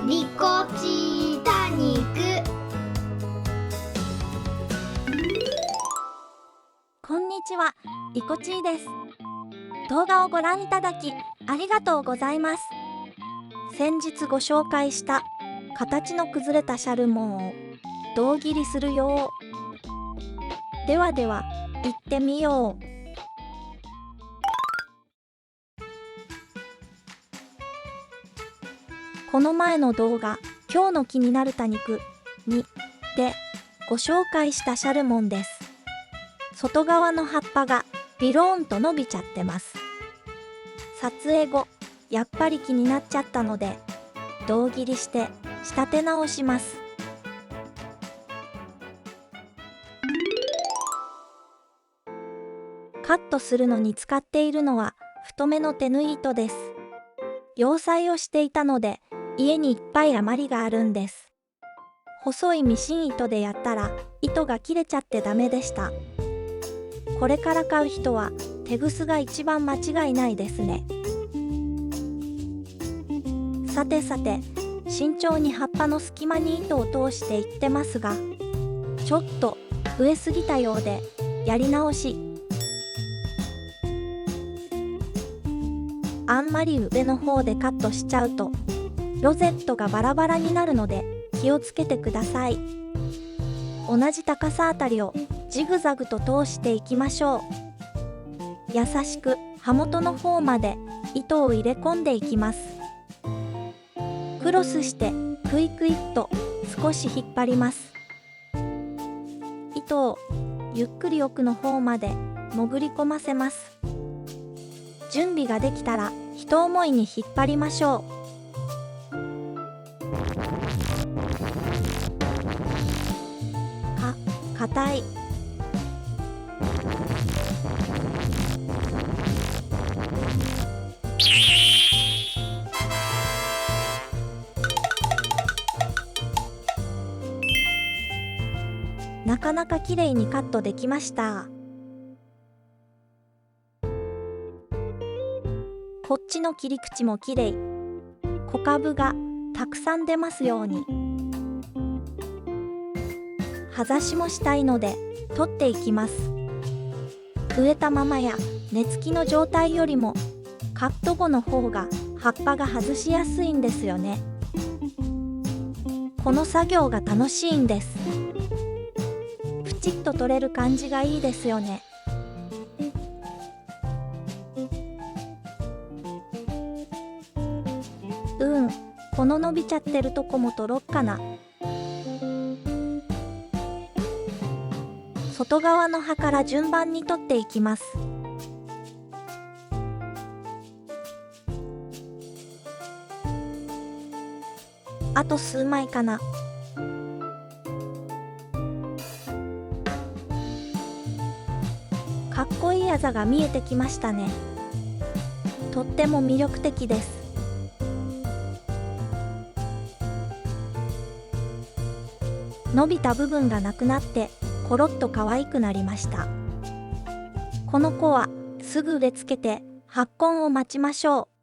リコチタニック。こんにちは、リコチーです。動画をご覧いただきありがとうございます。先日ご紹介した形の崩れたシャルモンを胴切りするよ。ではでは、行ってみよう。この前の動画、今日の気になる多肉2でご紹介したシャルモンです。外側の葉っぱがビローンと伸びちゃってます。撮影後、やっぱり気になっちゃったので、胴切りして仕立て直します。カットするのに使っているのは太めの手縫い糸です。洋裁をしていたので、家にいっぱい余りがあるんです。細いミシン糸でやったら糸が切れちゃってダメでした。これから買う人は手ぐすが一番間違いないですね。さてさて、慎重に葉っぱの隙間に糸を通していってますが、ちょっと増えすぎたようでやり直し。あんまり上の方でカットしちゃうとロゼットがバラバラになるので気をつけてください。同じ高さあたりをジグザグと通していきましょう。優しく刃元の方まで糸を入れ込んでいきます。クロスしてクイクイっと少し引っ張ります。糸をゆっくり奥の方まで潜り込ませます。準備ができたら一思いに引っ張りましょう。硬い。なかなかきれいにカットできました。こっちの切り口もきれい。小株がたくさん出ますように。葉ざしもしたいので取っていきます。植えたままや根付きの状態よりもカット後の方が葉っぱが外しやすいんですよね。この作業が楽しいんです。プチッと取れる感じがいいですよね。この伸びちゃってるとこも取ろっかな。外側の葉から順番に取っていきます。あと数枚かな。かっこいいあざが見えてきましたね。とっても魅力的です。伸びた部分がなくなってコロッと可愛くなりました。この子はすぐ植え付けて発根を待ちましょう。